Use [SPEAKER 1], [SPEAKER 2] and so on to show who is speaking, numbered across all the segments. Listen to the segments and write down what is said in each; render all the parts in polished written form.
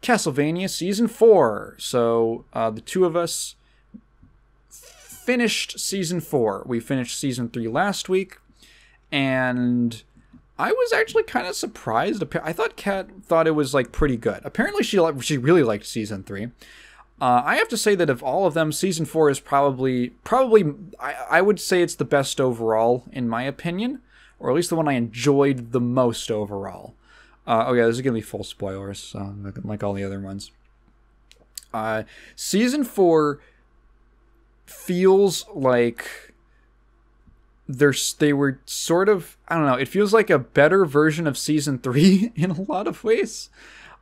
[SPEAKER 1] Castlevania Season 4. So the two of us finished Season 4. We finished Season 3 last week, and I was actually kind of surprised. I thought Kat thought it was like pretty good. Apparently she really liked Season 3. I have to say that of all of them, Season 4 is probably I would say it's the best overall, in my opinion, or at least the one I enjoyed the most overall. Oh yeah, this is going to be full spoilers, so like all the other ones. Season 4 feels like they were sort of, I don't know, it feels like a better version of Season 3 in a lot of ways.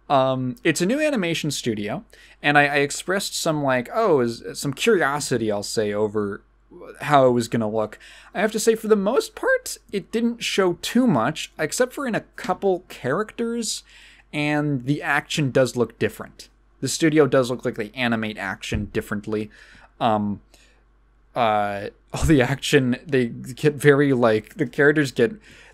[SPEAKER 1] It's a new animation studio, and I expressed some some curiosity, I'll say, over how it was going to look. I have to say, for the most part, it didn't show too much, except for in a couple characters, and the action does look different. The studio does look like they animate action differently. All the action, they get very, the characters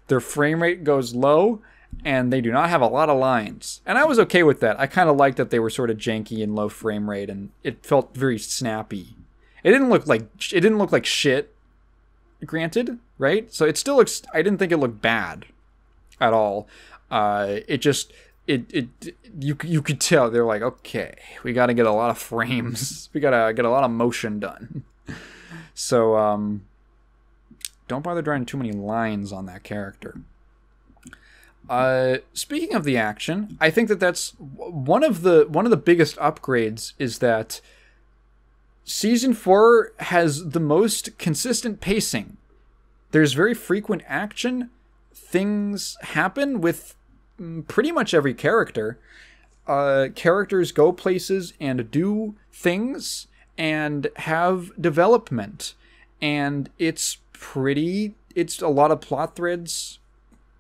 [SPEAKER 1] their frame rate goes low, and they do not have a lot of lines. And I was okay with that. I kind of liked that they were sort of janky and low frame rate, and it felt very snappy. It didn't look like shit, granted, right? So it still looks, I didn't think it looked bad at all. You could tell they're like, okay, we got to get a lot of frames. We got to get a lot of motion done. So don't bother drawing too many lines on that character. Speaking of the action, I think that's one of the biggest upgrades is that Season 4 has the most consistent pacing. There's very frequent action. Things happen with pretty much every character. Characters go places and do things and have development. And it's a lot of plot threads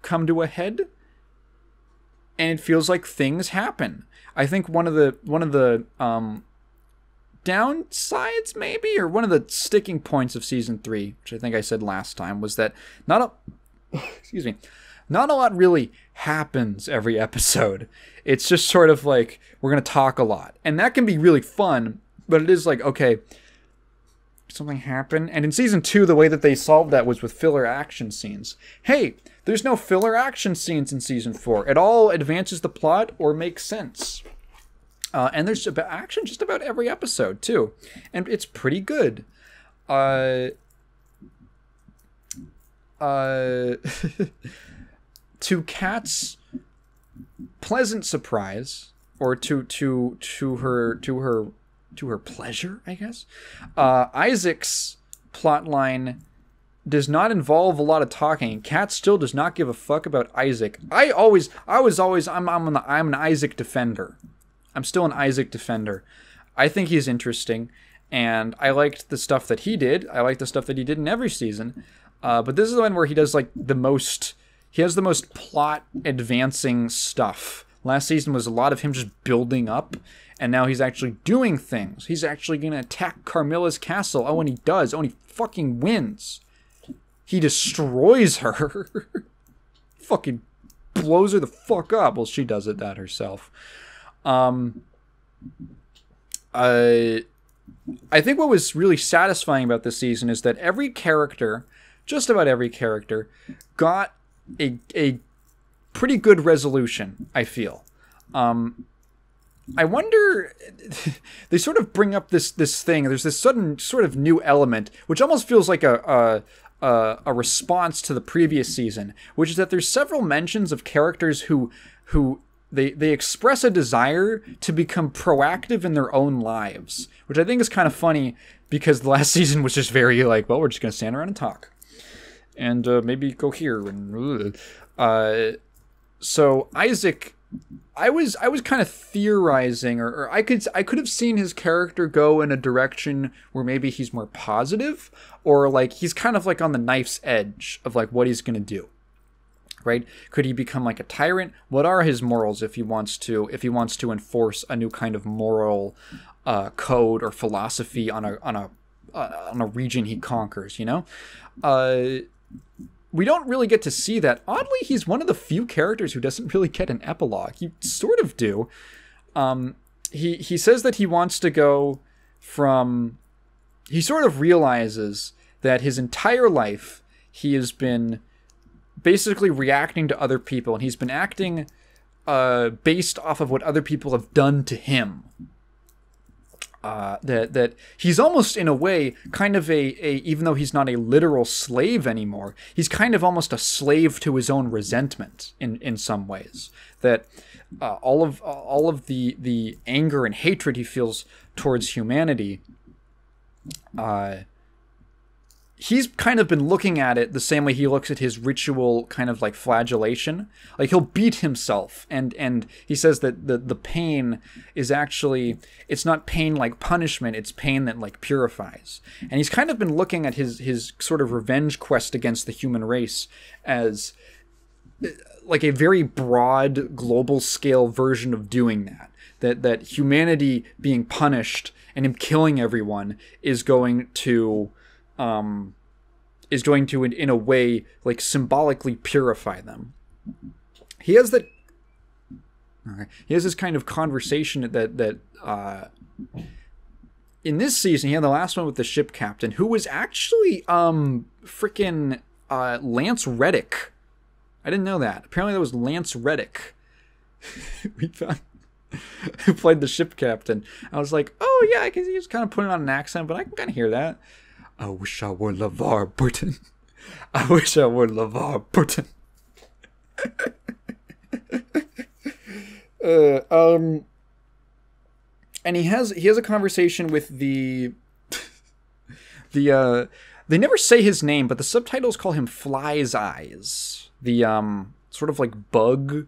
[SPEAKER 1] come to a head. And it feels like things happen. I think one of the downsides, maybe, or one of the sticking points of Season 3, which I think I said last time, was that not a lot really happens every episode. It's just sort of like, we're going to talk a lot. And that can be really fun, but it is like, okay, something happened. And in Season 2, the way that they solved that was with filler action scenes. Hey, there's no filler action scenes in Season 4. It all advances the plot or makes sense. And there's action just about every episode, too. And it's pretty good. To Kat's pleasant surprise, or to her pleasure, I guess, Isaac's plotline does not involve a lot of talking. Kat still does not give a fuck about Isaac. I'm an Isaac defender. I'm still an Isaac defender. I think he's interesting, and I liked the stuff that he did. I like the stuff that he did in every season. But this is the one where he does he has the most plot advancing stuff. Last season was a lot of him just building up, and now he's actually doing things. He's actually going to attack Carmilla's castle. Oh, and he does. Oh, and he fucking wins. He destroys her. Fucking blows her the fuck up. Well, she does that herself. I think what was really satisfying about this season is that every character, just about every character, got a pretty good resolution, I feel. I wonder, they sort of bring up this thing. There's this sudden sort of new element, which almost feels like a response to the previous season, which is that there's several mentions of characters who they express a desire to become proactive in their own lives, which I think is kind of funny because the last season was just very like, well, we're just going to stand around and talk and maybe go here. And so Isaac, I was kind of theorizing, or I could have seen his character go in a direction where maybe he's more positive, or like he's kind of like on the knife's edge of like what he's going to do. Right? Could he become like a tyrant? What are his morals if he wants to enforce a new kind of moral code or philosophy on a region he conquers, you know? We don't really get to see that. Oddly, he's one of the few characters who doesn't really get an epilogue. You sort of do. He says that he wants to go from... He sort of realizes that his entire life he has been basically reacting to other people, and he's been acting based off of what other people have done to him. That he's almost in a way kind of even though he's not a literal slave anymore, he's kind of almost a slave to his own resentment in some ways. That all of the anger and hatred he feels towards humanity, he's kind of been looking at it the same way he looks at his ritual kind of like flagellation. Like, he'll beat himself, and he says that the pain is actually, it's not pain like punishment, it's pain that like purifies. And he's kind of been looking at his sort of revenge quest against the human race as like a very broad global scale version of doing that humanity being punished and him killing everyone is going to in a way like symbolically purify them. He has this kind of conversation that in this season, he had the last one with the ship captain, who was actually freaking Lance Reddick. I didn't know that. Apparently that was Lance Reddick. We found who played the ship captain. I was like, oh yeah, I guess he was kind of putting on an accent, but I can kind of hear that. I wish I were LeVar Burton. I wish I were LeVar Burton. And he has a conversation with the they never say his name, but the subtitles call him Fly's Eyes. The sort of like bug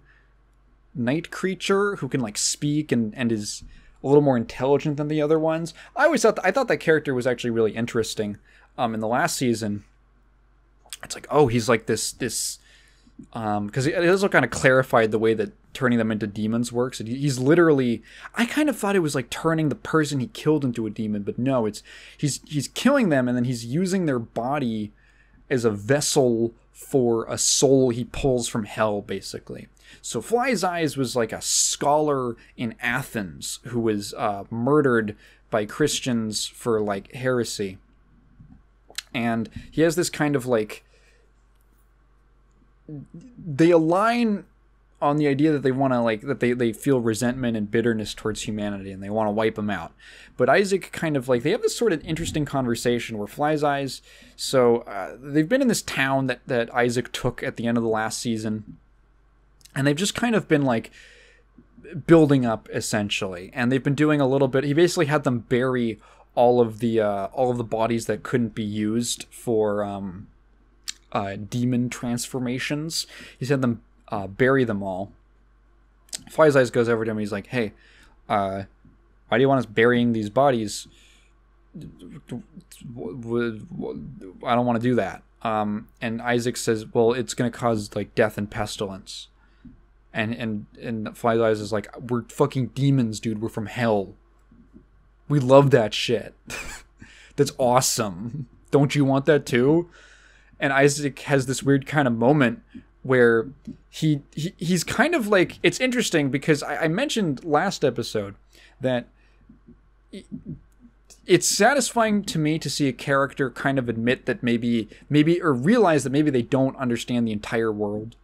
[SPEAKER 1] night creature who can like speak and is a little more intelligent than the other ones. I thought that character was actually really interesting. In the last season, it's like, oh, he's like this because it also kind of clarified the way that turning them into demons works. He's literally, I kind of thought it was like turning the person he killed into a demon, but no, it's he's killing them and then he's using their body as a vessel for a soul he pulls from hell, basically. So Fly's Eyes was like a scholar in Athens who was murdered by Christians for like heresy. And he has this kind of like, they align on the idea that they want to like, that they feel resentment and bitterness towards humanity and they want to wipe them out. But Isaac kind of like, they have this sort of interesting conversation where Fly's Eyes, so they've been in this town that Isaac took at the end of the last season. And they've just kind of been like building up essentially, and they've been doing a little bit. He basically had them bury all of the bodies that couldn't be used for demon transformations. He's had them bury them all. Fly's Eyes goes over to him. He's like, "Hey, why do you want us burying these bodies? I don't want to do that." And Isaac says, "Well, it's going to cause like death and pestilence." And Fly's Eyes is like, we're fucking demons, dude. We're from hell. We love that shit. That's awesome. Don't you want that too? And Isaac has this weird kind of moment where he's kind of like, it's interesting because I mentioned last episode that it's satisfying to me to see a character kind of admit that maybe or realize that maybe they don't understand the entire world.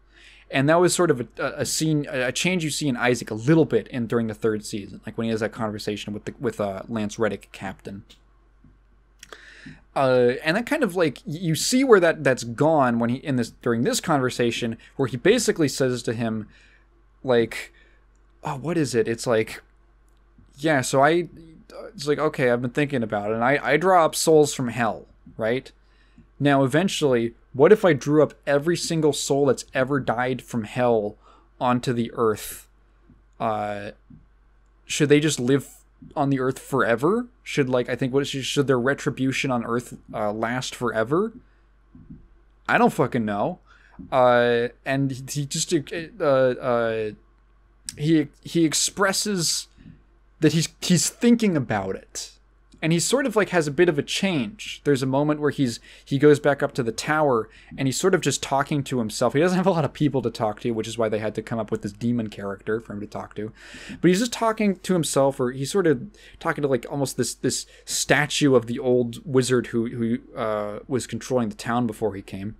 [SPEAKER 1] And that was sort of a change you see in Isaac a little bit during the third season, like when he has that conversation with Lance Reddick, captain. And that kind of like, you see where that's gone when during this conversation, where he basically says to him, like, oh, what is it? It's like, yeah, so it's like, okay, I've been thinking about it, and I draw up souls from hell, right? Now, eventually, what if I drew up every single soul that's ever died from hell onto the earth? Should they just live on the earth forever? Should should their retribution on earth last forever? I don't fucking know. And he just he expresses that he's thinking about it, and he sort of like has a bit of a change. There's a moment where he goes back up to the tower, and he's sort of just talking to himself. He doesn't have a lot of people to talk to, which is why they had to come up with this demon character for him to talk to. But he's just talking to himself, or he's sort of talking to like almost this statue of the old wizard who was controlling the town before he came.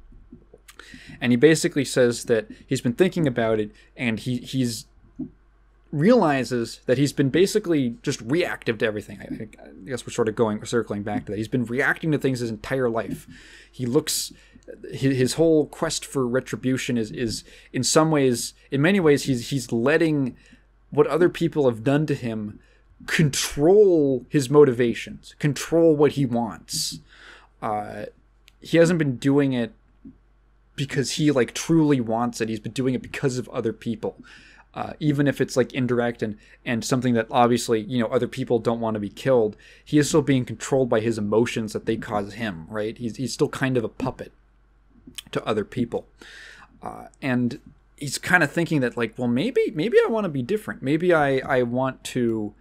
[SPEAKER 1] And he basically says that he's been thinking about it, and he's realizes that he's been basically just reactive to everything. I guess we're sort of circling back to that. He's been reacting to things his entire life. He looks, his whole quest for retribution is in many ways, he's letting what other people have done to him control his motivations, control what he wants. He hasn't been doing it because he like truly wants it. He's been doing it because of other people. Even if it's like indirect and something that obviously, you know, other people don't want to be killed, he is still being controlled by his emotions that they cause him, right? He's still kind of a puppet to other people. And he's kind of thinking that like, well, maybe I want to be different. Maybe I want to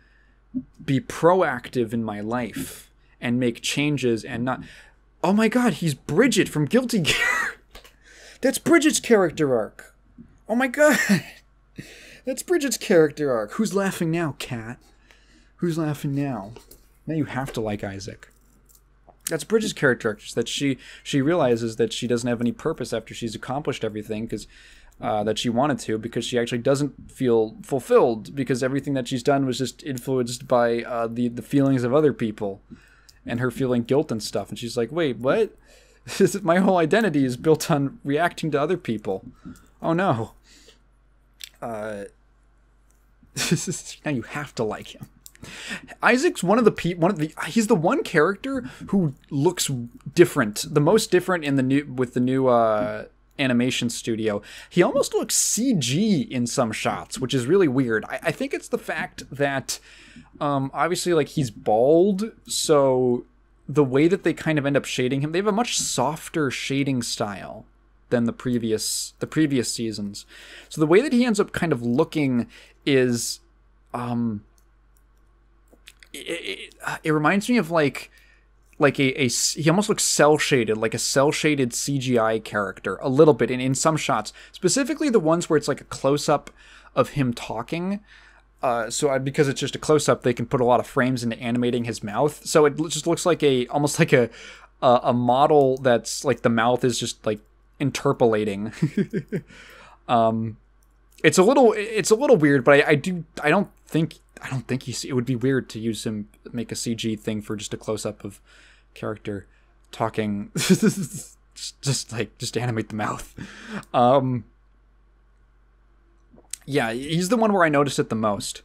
[SPEAKER 1] be proactive in my life and make changes and not... Oh my God, he's Bridget from Guilty Gear. That's Bridget's character arc. Oh my God. That's Bridget's character arc. Who's laughing now, Kat? Who's laughing now? Now you have to like Isaac. That's Bridget's character arc. That she realizes that she doesn't have any purpose after she's accomplished everything because that she wanted to, because she actually doesn't feel fulfilled because everything that she's done was just influenced by the feelings of other people and her feeling guilt and stuff. And she's like, wait, what? My whole identity is built on reacting to other people. Oh no. Now you have to like him. Isaac's he's the one character who looks different, the most different in the new animation studio. He almost looks CG in some shots, which is really weird. I think it's the fact that obviously like he's bald, so the way that they kind of end up shading him, they have a much softer shading style than the previous seasons. So the way that he ends up kind of looking is it reminds me of like he almost looks cell shaded, like a cell shaded CGI character a little bit in some shots, specifically the ones where it's like a close up of him talking. Because it's just a close up, they can put a lot of frames into animating his mouth. So it just looks like almost like a model that's like the mouth is just like interpolating. It's a little weird, but I don't think it would be weird to use him, make a CG thing for just a close up of character talking. just animate the mouth. Yeah, he's the one where I noticed it the most.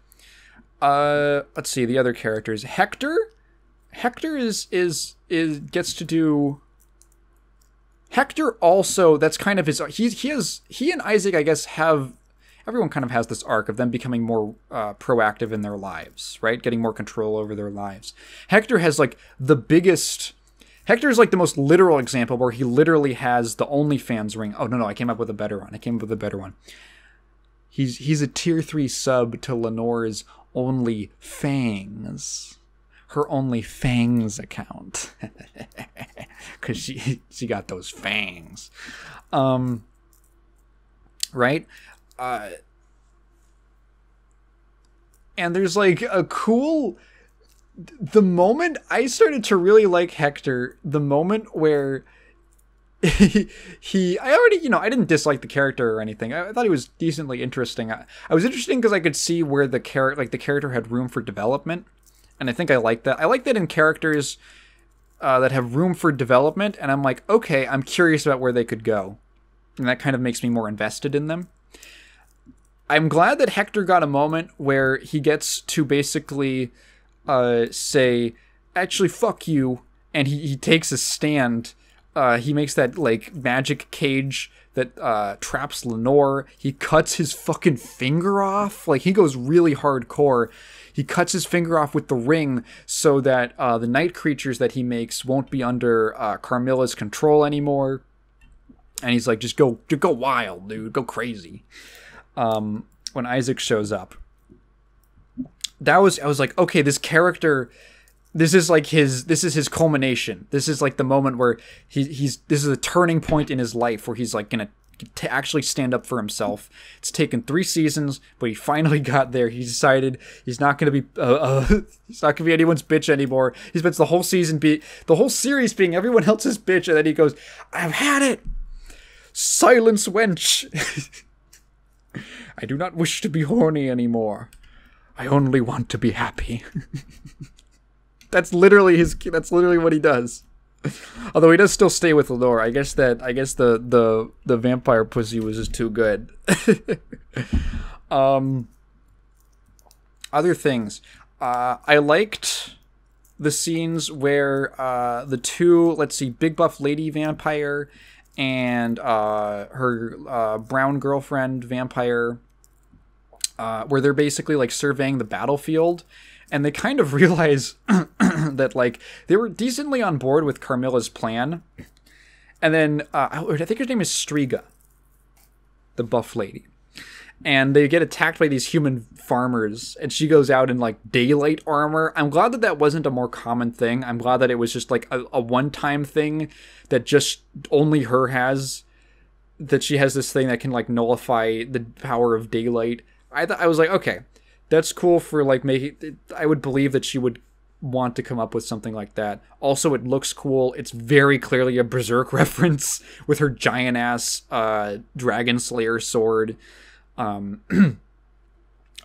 [SPEAKER 1] Let's see the other characters. Hector gets to do. Hector also, that's kind of his. He and Isaac, I guess, everyone kind of has this arc of them becoming more proactive in their lives, right? Getting more control over their lives. Hector has like the biggest. Hector is like the most literal example where he literally has the OnlyFans ring. Oh no, I came up with a better one. He's a tier 3 sub to Lenore's OnlyFangs. Her OnlyFangs account. Because she got those fangs. Right? And there's like a cool... The moment I started to really like Hector, the moment where... I didn't dislike the character or anything. I thought he was decently interesting. I was interesting because I could see where the character had room for development, and I think I like that. I like that in characters that have room for development, and I'm like, okay, I'm curious about where they could go, and that kind of makes me more invested in them. I'm glad that Hector got a moment where he gets to basically say, actually, fuck you, and he takes a stand. He makes that like magic cage that traps Lenore. He cuts his fucking finger off. Like he goes really hardcore. He cuts his finger off with the ring so that the night creatures that he makes won't be under Carmilla's control anymore. And he's like, just go wild, dude. Go crazy. When Isaac shows up, I was like, okay, this character this is like this is his culmination. This is like the moment where this is a turning point in his life where he's like gonna to actually stand up for himself. It's taken 3 seasons, but he finally got there. He decided he's not gonna be he's not gonna be anyone's bitch anymore. He spends the whole series being everyone else's bitch, and then he goes, "I've had it. Silence, wench. I do not wish to be horny anymore. I only want to be happy." That's literally what he does. Although he does still stay with Lenore. I guess the vampire pussy was just too good. Other things. I liked the scenes where the two, let's see, big buff lady vampire and her brown girlfriend vampire, where they're basically like surveying the battlefield, and they kind of realize that like they were decently on board with Carmilla's plan, and then I think her name is Striga, the buff lady, and they get attacked by these human farmers, and she goes out in like daylight armor. I'm glad that wasn't a more common thing. I'm glad that it was just like a one-time thing that just only her has, that she has this thing that can like nullify the power of daylight. I was like, okay, that's cool for like making. I would believe that she would want to come up with something like that. Also, it looks cool. It's very clearly a Berserk reference with her giant ass Dragon Slayer sword. The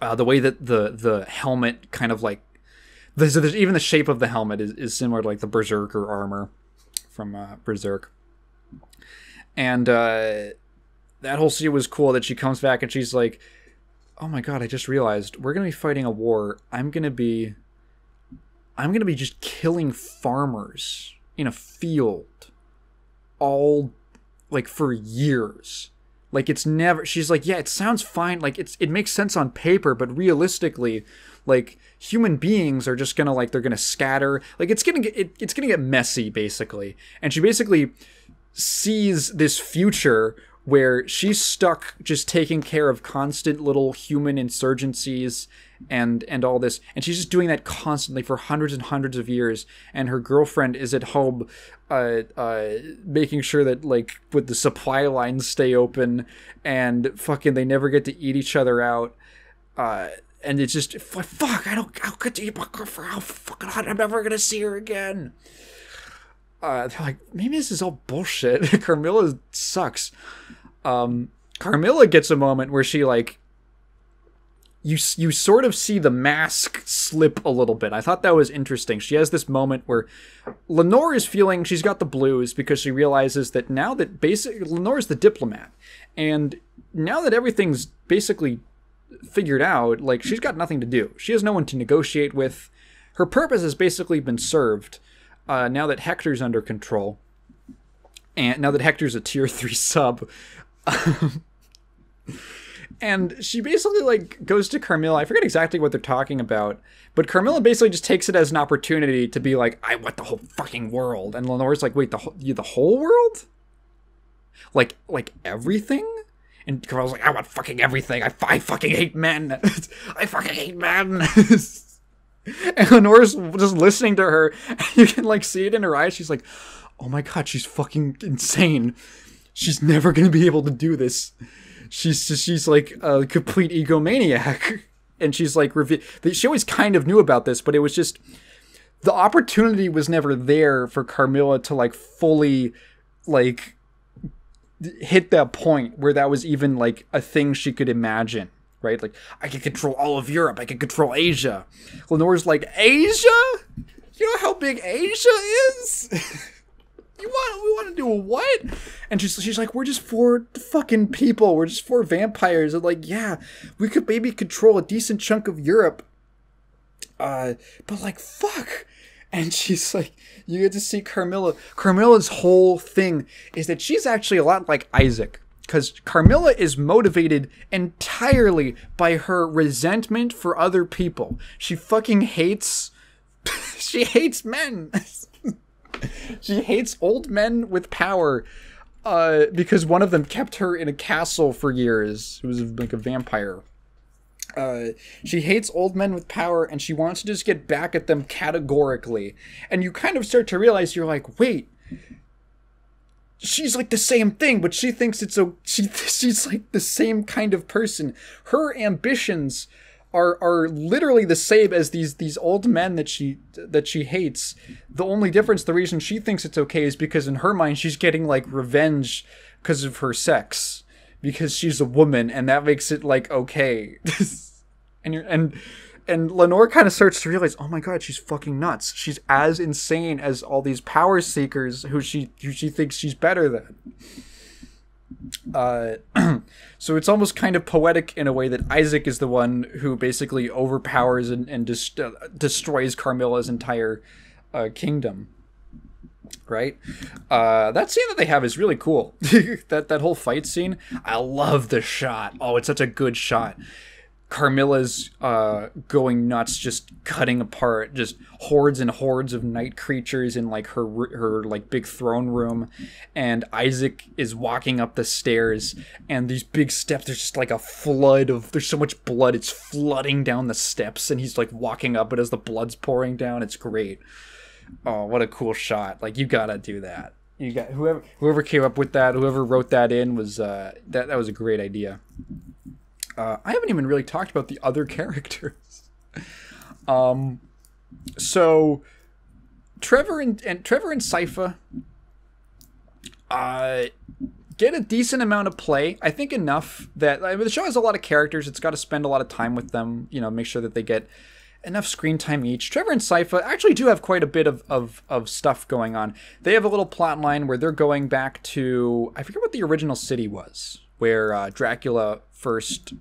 [SPEAKER 1] way that the helmet kind of like there's even the shape of the helmet is similar to like the Berserker armor from Berserk. And that whole scene was cool, that she comes back and she's like, "Oh my god, I just realized we're gonna be fighting a war. I'm gonna be just killing farmers in a field all like for years. Like it's never." She's like, "Yeah, it sounds fine. Like it makes sense on paper, but realistically, like human beings are just gonna like they're gonna scatter. Like it's gonna get messy basically." And she basically sees this future where she's stuck just taking care of constant little human insurgencies and all this, and she's just doing that constantly for hundreds and hundreds of years, and her girlfriend is at home making sure that like with the supply lines stay open, and fucking they never get to eat each other out, and it's just fuck, I don't get to eat my girlfriend, how fucking hot, I'm never gonna see her again. They're like, maybe this is all bullshit. Carmilla sucks. Carmilla gets a moment where she like, you sort of see the mask slip a little bit. I thought that was interesting. She has this moment where Lenore is feeling she's got the blues because she realizes that now that Lenore's the diplomat, and now that everything's basically figured out, like she's got nothing to do. She has no one to negotiate with. Her purpose has basically been served. Now that Hector's under control, and now that Hector's a tier 3 sub, and she basically like goes to Carmilla. I forget exactly what they're talking about, but Carmilla basically just takes it as an opportunity to be like, "I want the whole fucking world," and Lenore's like, "Wait, the whole world? Like everything?" And Carmilla's like, "I want fucking everything. I fucking hate men. I fucking hate men." And Lenore's just listening to her, and you can like see it in her eyes. She's like, "Oh my god, she's fucking insane. She's never gonna be able to do this. She's like a complete egomaniac." And she's like, she always kind of knew about this, but it was just the opportunity was never there for Carmilla to like fully like hit that point where that was even like a thing she could imagine. Right? Like, I can control all of Europe. I can control Asia. Lenore's like, "Asia? You know how big Asia is? We want to do what?" And she's like, "We're just 4 fucking people. We're just 4 vampires." And like, yeah, we could maybe control a decent chunk of Europe. But like, fuck. And she's like, you get to see Carmilla. Carmilla's whole thing is that she's actually a lot like Isaac. Because Carmilla is motivated entirely by her resentment for other people. She fucking hates... she hates men. She hates old men with power. Because one of them kept her in a castle for years. It was like a vampire. She hates old men with power, and she wants to just get back at them categorically. And you kind of start to realize, you're like, wait, she's like the same thing, but she thinks it's she's like the same kind of person. Her ambitions are literally the same as these old men that she hates. The only difference, the reason she thinks it's okay, is because in her mind she's getting like revenge because of her sex, because she's a woman, and that makes it like okay. and Lenore kind of starts to realize, oh my god, she's fucking nuts. She's as insane as all these power seekers who she thinks she's better than. So it's almost kind of poetic in a way that Isaac is the one who basically overpowers and destroys Carmilla's entire kingdom. Right? That scene that they have is really cool. that whole fight scene, I love the shot. Oh, it's such a good shot. Carmilla's going nuts, just cutting apart just hordes and hordes of night creatures in like her like big throne room, and Isaac is walking up the stairs, and these big steps, there's just like a flood of, there's so much blood, it's flooding down the steps, and he's like walking up it as the blood's pouring down. It's great. Oh, what a cool shot. Like, you gotta do that. You got whoever came up with that, whoever wrote that in was that was a great idea. I haven't even really talked about the other characters. So Trevor and Sypha get a decent amount of play. I think enough that, I mean, the show has a lot of characters. It's got to spend a lot of time with them, you know, make sure that they get enough screen time each. Trevor and Sypha actually do have quite a bit of stuff going on. They have a little plot line where they're going back to, I forget what the original city was, where Dracula first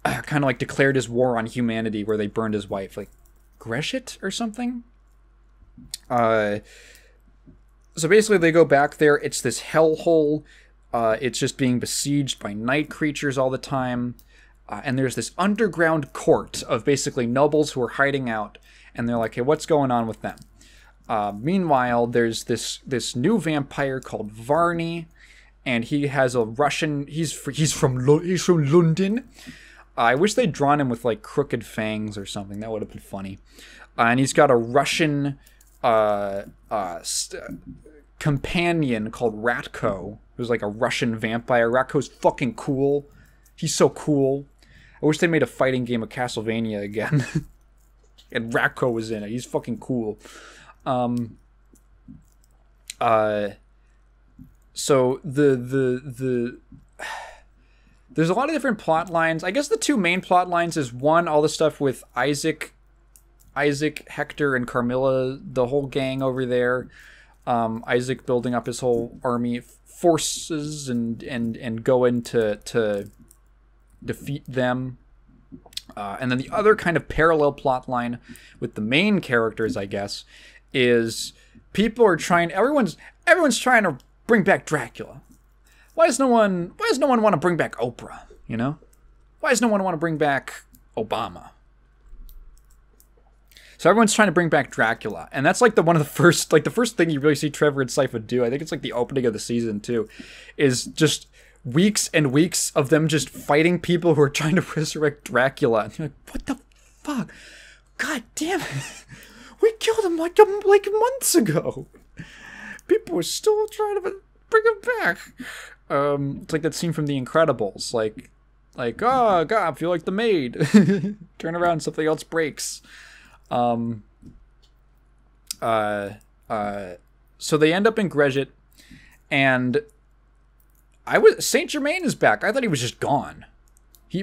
[SPEAKER 1] kind of like declared his war on humanity, where they burned his wife, like Greshit or something. So basically they go back there. It's this hellhole. It's just being besieged by night creatures all the time. And there's this underground court of basically nobles who are hiding out. And they're like, hey, what's going on with them? Meanwhile, there's this new vampire called Varney. And he has a Russian, he's from London. I wish they'd drawn him with like crooked fangs or something. That would have been funny. And he's got a Russian companion called Ratko, who's like a Russian vampire. Ratko's fucking cool. He's so cool. I wish they made a fighting game of Castlevania again. And Ratko was in it. He's fucking cool. So there's a lot of different plot lines. I guess the two main plot lines is, one, all the stuff with Isaac, Hector, and Carmilla, the whole gang over there. Isaac building up his whole army forces and going to defeat them. And then the other kind of parallel plot line with the main characters, I guess, is people are trying, everyone's trying to bring back Dracula. Why does no one want to bring back Oprah, you know? Why does no one want to bring back Obama? So everyone's trying to bring back Dracula. And that's like the first thing you really see Trevor and Sypha do. I think it's like the opening of the season too, is just weeks and weeks of them just fighting people who are trying to resurrect Dracula. And you're like, what the fuck? God damn it. We killed him like months ago. People were still trying to bring him back. It's like that scene from The Incredibles, like, oh god, I feel like the maid. Turn around, something else breaks. So they end up in Greshit, and Saint Germain is back. I thought he was just gone.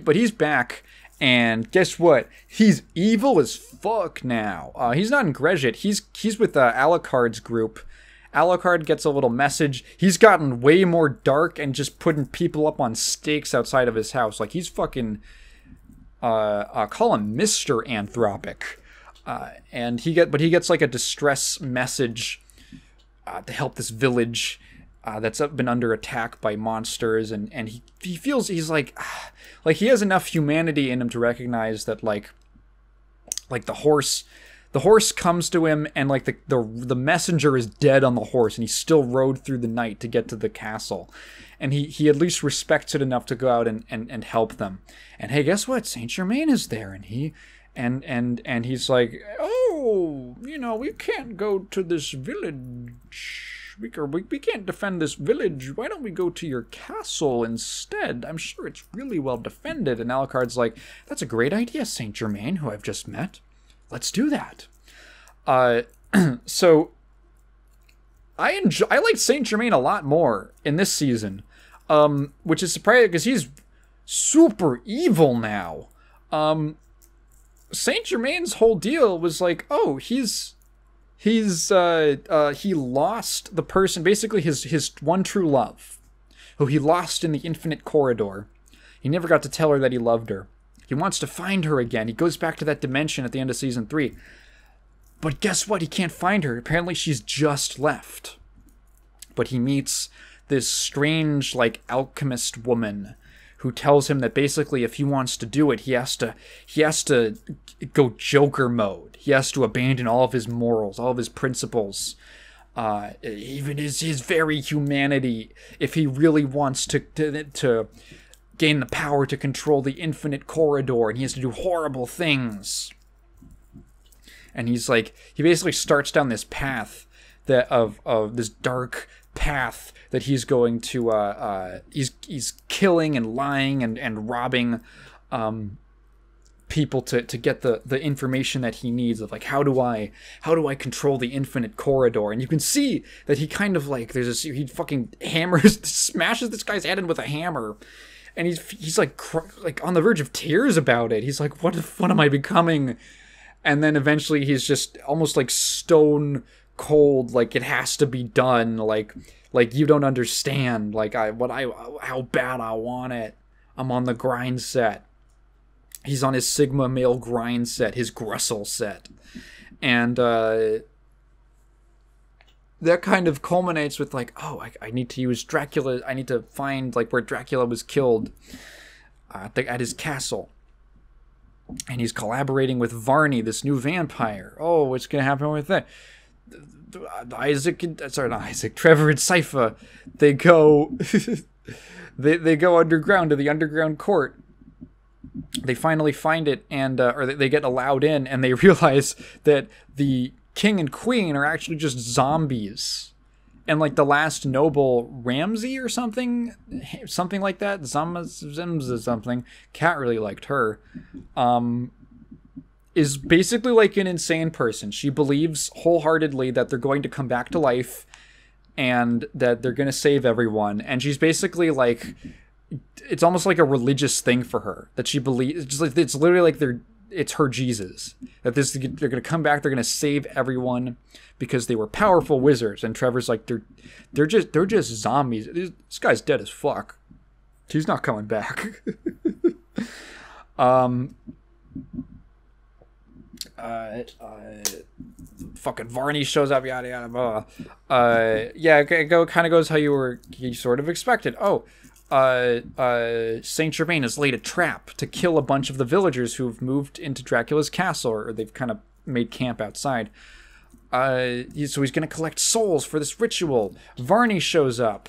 [SPEAKER 1] But he's back, and guess what? He's evil as fuck now. He's not in Greshit. He's with Alucard's group. Alucard gets a little message. He's gotten way more dark and just putting people up on stakes outside of his house. Like, he's fucking, call him Mr. Anthropic. And he gets like a distress message to help this village that's been under attack by monsters. And he feels, he's like he has enough humanity in him to recognize that like the horse The horse comes to him, and like the messenger is dead on the horse, and he still rode through the night to get to the castle. And he at least respects it enough to go out and help them. And hey, guess what? Saint Germain is there, and he's like, oh, we can't go to this village. We can't defend this village. Why don't we go to your castle instead? I'm sure it's really well defended. And Alucard's like, that's a great idea, Saint Germain, who I've just met. Let's do that. So I like Saint Germain a lot more in this season, which is surprising because he's super evil now. Saint Germain's whole deal was like, oh, he lost the person, basically his one true love, who he lost in the infinite corridor. He never got to tell her that he loved her. He wants to find her again. He goes back to that dimension at the end of season 3. But guess what? He can't find her. Apparently she's just left. But he meets this strange, like, alchemist woman who tells him that basically if he wants to do it, he has to go Joker mode. He has to abandon all of his morals, all of his principles, even his very humanity, if he really wants to gain the power to control the infinite corridor, and he has to do horrible things. And he's like, he basically starts down this path that of this dark path that he's going to he's killing and lying and robbing people to get the information that he needs of like, how do I control the infinite corridor? And you can see that he kind of like, he fucking smashes this guy's head in with a hammer. And he's like on the verge of tears about it. He's like, what am I becoming? And then eventually he's just almost like stone cold, like it has to be done, like you don't understand, like how bad I want it. I'm on the grind set. He's on his Sigma male grind set, his Grussel set. And that kind of culminates with like, oh, I need to use Dracula. I need to find like where Dracula was killed at his castle. And he's collaborating with Varney, this new vampire. Oh, what's going to happen with that? Trevor and Sypha, they go they go underground to the underground court. They finally find it, and or they get allowed in, and they realize that the king and queen are actually just zombies. And like the last noble, Ramsey or something like that, Zimza something, Kat really liked her, is basically like an insane person. She believes wholeheartedly that they're going to come back to life and that they're going to save everyone. And she's basically like, it's almost like a religious thing for her that she believes. It's literally like it's her Jesus. That they're going to come back, they're going to save everyone because they were powerful wizards. And Trevor's like, they're just zombies. This guy's dead as fuck. He's not coming back. Fucking Varney shows up, yada yada blah. Yeah, kind of goes how you sort of expected. Oh, Saint Germain has laid a trap to kill a bunch of the villagers who've moved into Dracula's castle, or they've kind of made camp outside. So he's gonna collect souls for this ritual. Varney shows up.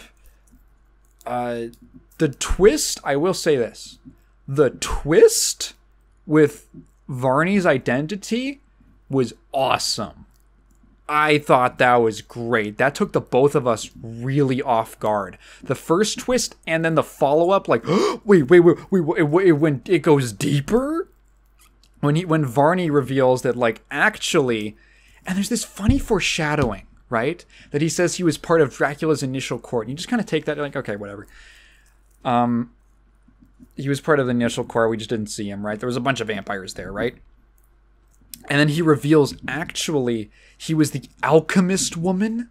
[SPEAKER 1] The twist, I will say this, the twist with Varney's identity was awesome. I thought that was great. That took the both of us really off guard. The first twist and then the follow-up, like, wait, when it goes deeper? When Varney reveals that, like, actually, and there's this funny foreshadowing, right? That he says he was part of Dracula's initial court. And you just kind of take that, like, okay, whatever. He was part of the initial court, we just didn't see him, right? There was a bunch of vampires there, right? And then he reveals, actually, he was the alchemist woman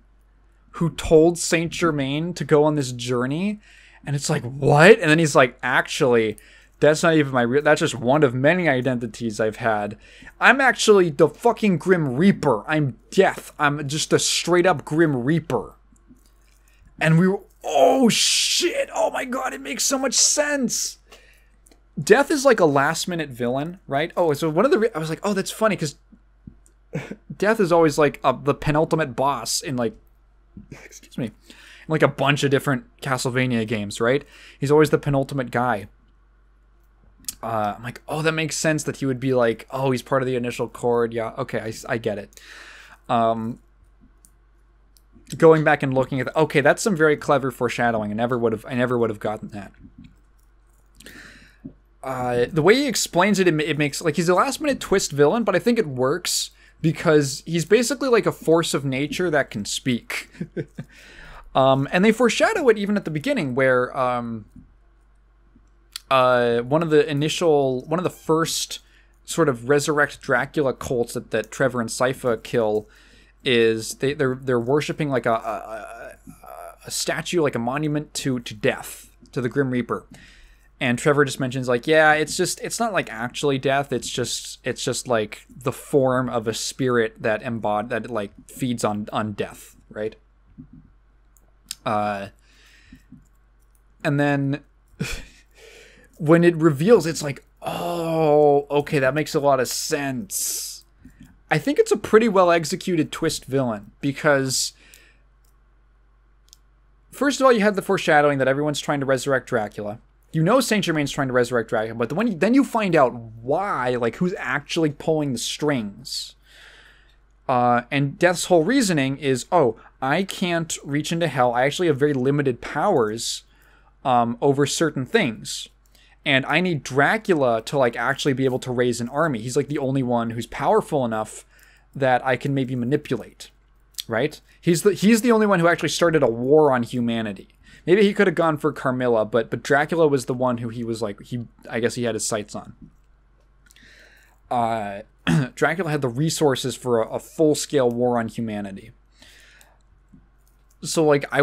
[SPEAKER 1] who told Saint Germain to go on this journey. And it's like, what? And then he's like, actually, that's not even my real... That's just one of many identities I've had. I'm actually the fucking Grim Reaper. I'm death. I'm just a straight-up Grim Reaper. And we were... Oh, shit! Oh, my God, it makes so much sense! Death is like a last-minute villain, right? Oh, so one of the... I was like, oh, that's funny, because Death is always like the penultimate boss in like, excuse me, in like a bunch of different Castlevania games, right? He's always the penultimate guy. I'm like, oh, that makes sense that he would be like, oh, he's part of the initial chord. Yeah, okay, I get it. Going back and looking at okay, that's some very clever foreshadowing. I never would have gotten that. The way he explains it, it makes like he's a last minute twist villain, but I think it works because he's basically like a force of nature that can speak. And they foreshadow it even at the beginning, where one of the first sort of resurrect Dracula cults that Trevor and Sypha kill is they're worshiping like a statue, like a monument to death, to the Grim Reaper. And Trevor just mentions like, yeah, it's not like actually death. It's just like the form of a spirit that like feeds on death, right? And then when it reveals, it's like, oh, okay, that makes a lot of sense. I think it's a pretty well executed twist villain because, first of all, you had the foreshadowing that everyone's trying to resurrect Dracula. You know Saint Germain's trying to resurrect Dracula, but then you find out why, like who's actually pulling the strings. And Death's whole reasoning is, oh, I can't reach into hell. I actually have very limited powers over certain things. And I need Dracula to like actually be able to raise an army. He's like the only one who's powerful enough that I can maybe manipulate, right? He's the only one who actually started a war on humanity. Maybe he could have gone for Carmilla, but Dracula was the one who he was like, I guess he had his sights on. Dracula had the resources for a full-scale war on humanity. So like, I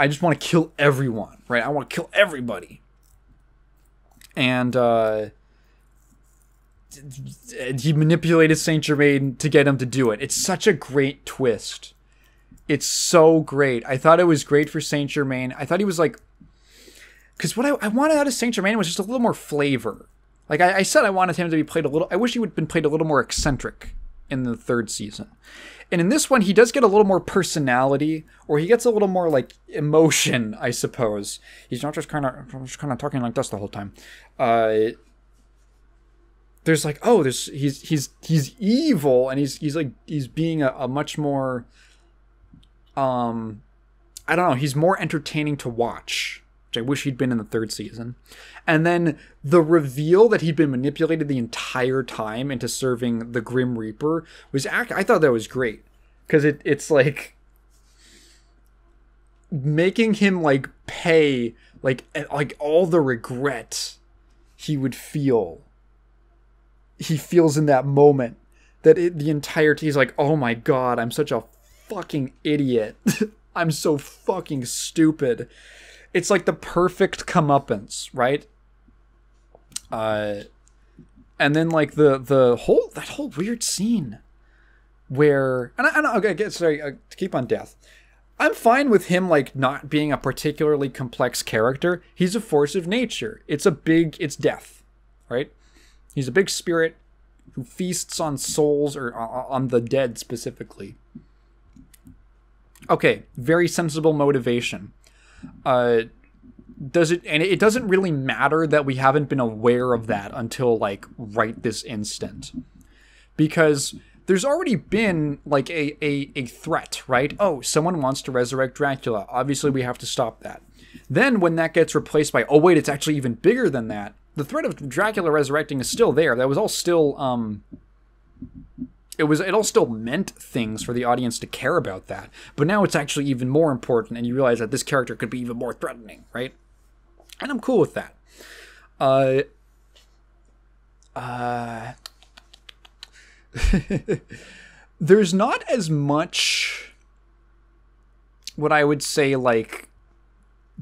[SPEAKER 1] just want to kill everyone, right? I want to kill everybody. And he manipulated Saint Germain to get him to do it. It's such a great twist. It's so great. I thought it was great for Saint Germain. I thought he was like, because what I wanted out of Saint Germain was just a little more flavor. Like I said, I wanted him to be played a little. I wish he would have been played a little more eccentric in the third season. And in this one, he does get a little more personality, or he gets a little more like emotion, I suppose. He's not just kind of talking like this the whole time. There's like, oh, he's evil, and he's being a much more, I don't know, he's more entertaining to watch, which I wish he'd been in the third season. And then the reveal that he'd been manipulated the entire time into serving the Grim Reaper was, I thought that was great. Because it's like making him like pay like all the regret he would feel. He feels in that moment that the entire he's like, oh my god, I'm such a fucking idiot. I'm so fucking stupid. It's like the perfect comeuppance, right? And then like that whole weird scene where, to keep on Death. I'm fine with him like not being a particularly complex character. He's a force of nature. It's death, right? He's a big spirit who feasts on souls, or on the dead specifically. Okay, very sensible motivation. It doesn't really matter that we haven't been aware of that until like right this instant, because there's already been like a threat, right? Oh, someone wants to resurrect Dracula. Obviously, we have to stop that. Then when that gets replaced by, oh wait, it's actually even bigger than that. The threat of Dracula resurrecting is still there. That was all still, it all still meant things for the audience to care about that. But now it's actually even more important, and you realize that this character could be even more threatening, right? And I'm cool with that. There's not as much, what I would say, like,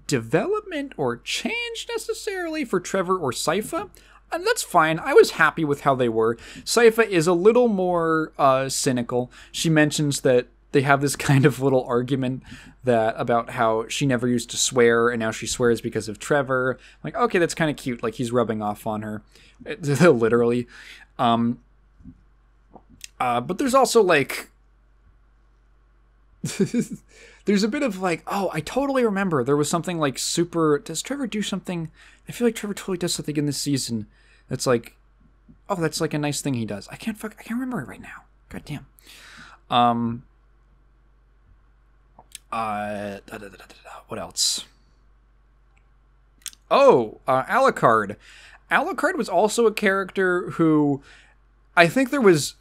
[SPEAKER 1] development or change necessarily for Trevor or Sypha, and that's fine. I was happy with how they were. Sypha is a little more cynical. She mentions that they have this kind of little argument about how she never used to swear and now she swears because of Trevor. I'm like, okay, that's kind of cute. Like, he's rubbing off on her, literally. But there's also like there's a bit of like, oh, I totally remember there was something like super. Does Trevor do something? I feel like Trevor totally does something in this season that's like, oh, that's like a nice thing he does. I can't remember it right now. God damn. What else? Oh, Alucard. Alucard was also a character who I think it was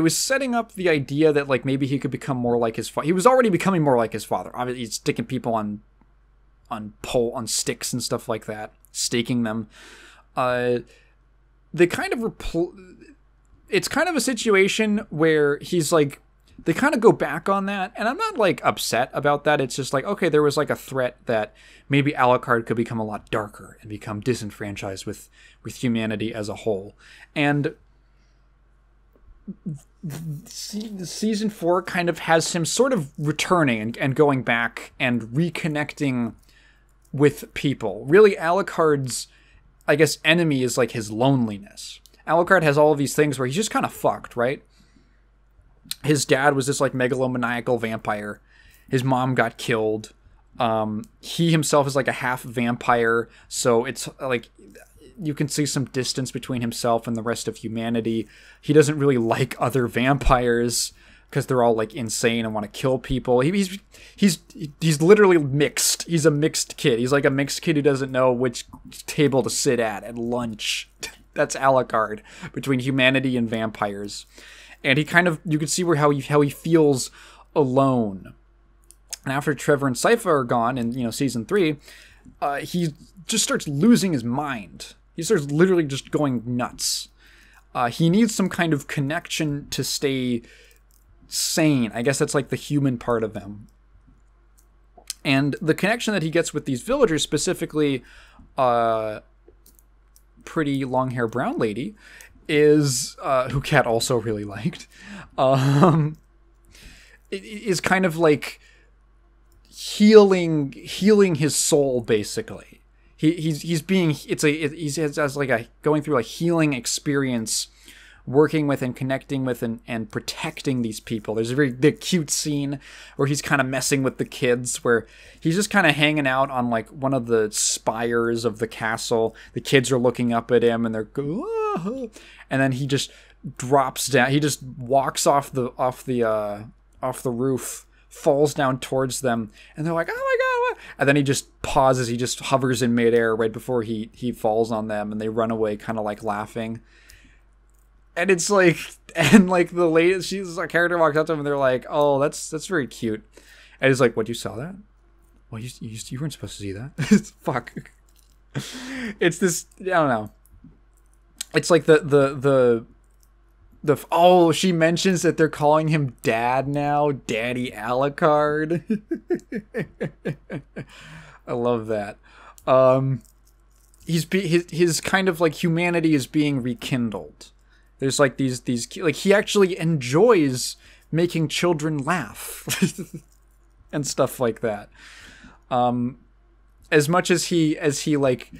[SPEAKER 1] setting up the idea that like maybe he could become more like his father. He was already becoming more like his father. Obviously, he's sticking people on sticks and stuff like that, staking them. They kind of it's kind of a situation where he's like, they kind of go back on that, and I'm not like upset about that. It's just like, okay, there was like a threat that maybe Alucard could become a lot darker and become disenfranchised with humanity as a whole. And season 4 kind of has him sort of returning and going back and reconnecting with people. Really, Alucard's, I guess, enemy is like his loneliness. Alucard has all of these things where he's just kind of fucked, right? His dad was this like megalomaniacal vampire. His mom got killed. He himself is like a half vampire, so it's like you can see some distance between himself and the rest of humanity. He doesn't really like other vampires because they're all like insane and want to kill people. He's literally mixed. He's a mixed kid. He's like a mixed kid who doesn't know which table to sit at lunch. That's Alucard, between humanity and vampires. And he kind of, you can see how he feels alone. And after Trevor and Sypha are gone in, season 3, he just starts losing his mind. He starts literally just going nuts. He needs some kind of connection to stay sane. I guess that's like the human part of him. And the connection that he gets with these villagers, specifically pretty long hair brown lady, is who Kat also really liked, is kind of like healing his soul, basically. He's has like a going through a healing experience, working with and connecting with and protecting these people. There's the cute scene where he's kind of messing with the kids, where he's just kind of hanging out on like one of the spires of the castle. The kids are looking up at him and they're and then he just drops down. He just walks off the roof, falls down towards them, and they're like, oh my god, what? And then he just pauses. He just hovers in midair right before he falls on them, and they run away kind of like laughing. And it's like, and like the lady, she's a character walks up to him and they're like, oh, that's very cute. And he's like, what, you saw that? Well, you weren't supposed to see that. Fuck. It's this, I don't know. It's like oh, she mentions that they're calling him Dad now. Daddy Alucard. I love that. His kind of like humanity is being rekindled. There's like these like he actually enjoys making children laugh and stuff like that. As much as he like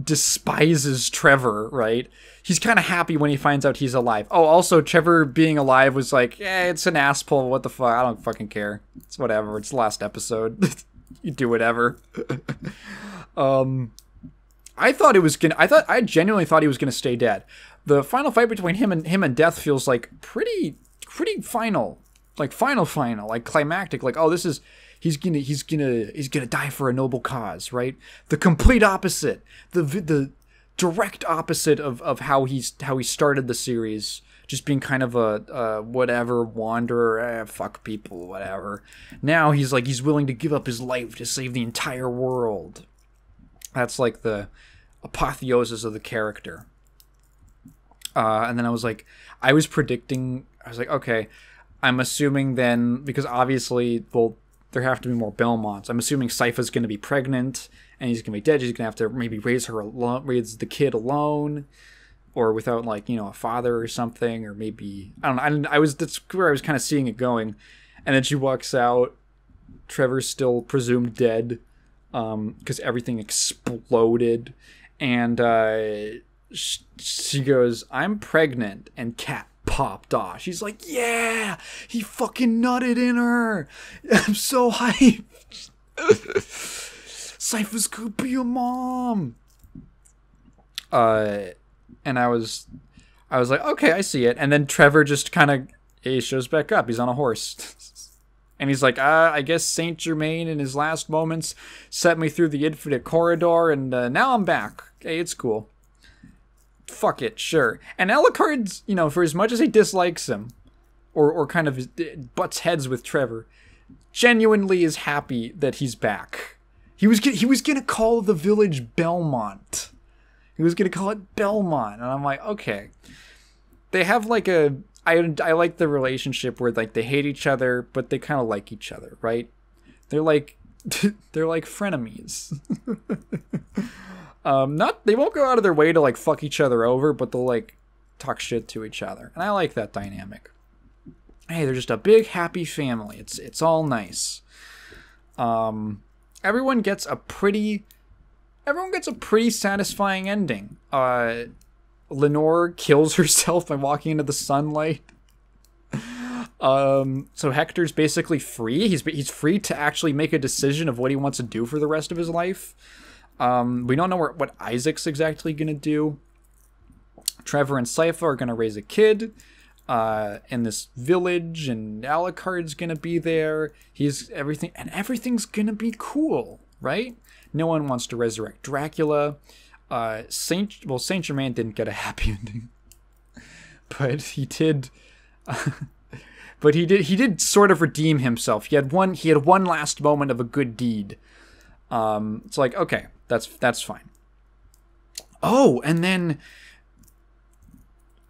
[SPEAKER 1] despises Trevor, right? He's kind of happy when he finds out he's alive. Oh, also Trevor being alive was like, it's an ass pull. What the fuck? I don't fucking care. It's whatever. It's the last episode. You do whatever. I genuinely thought he was gonna stay dead. The final fight between him and Death feels like pretty final, like final, like climactic. Like, oh, this is he's gonna die for a noble cause, right? The complete opposite, the direct opposite of how he started the series, just being kind of a whatever wanderer, fuck people, whatever. Now he's willing to give up his life to save the entire world. That's like the apotheosis of the character. And then I was like, I was like, okay, I'm assuming then, because obviously, well, there have to be more Belmonts. I'm assuming Sypha's going to be pregnant, and he's going to be dead. He's going to have to maybe raise the kid alone, or without, like, a father or something, or maybe, I don't know. That's where I was kind of seeing it going. And then she walks out. Trevor's still presumed dead, because everything exploded. And she goes, I'm pregnant. And Kat popped off. She's like, yeah, he fucking nutted in her. I'm so hyped. Cypher's could be a mom. And I was like, okay, I see it. And then Trevor just kind of, he shows back up. He's on a horse. And he's like, I guess Saint Germain in his last moments set me through the infinite corridor, and now I'm back. Hey, it's cool. Fuck it, sure. And Alucard's, you know, for as much as he dislikes him, or kind of butts heads with Trevor, genuinely is happy that he's back. He was gonna call the village Belmont. He was gonna call it Belmont, and I'm like, okay. They have like a, I like the relationship where like they hate each other, but they kind of like each other, right? They're like frenemies. They won't go out of their way to like fuck each other over, but they'll like talk shit to each other, and I like that dynamic. Hey, they're just a big happy family. It's all nice. Everyone gets a pretty satisfying ending. Lenore kills herself by walking into the sunlight. So Hector's basically free. He's free to actually make a decision of what he wants to do for the rest of his life. We don't know what Isaac's exactly gonna do. Trevor and Sypha are gonna raise a kid in this village, and Alucard's gonna be there. Everything's gonna be cool, right? No one wants to resurrect Dracula. Saint Germain didn't get a happy ending, but he did. But he did sort of redeem himself. He had one last moment of a good deed. It's like, okay, that's fine. Oh, and then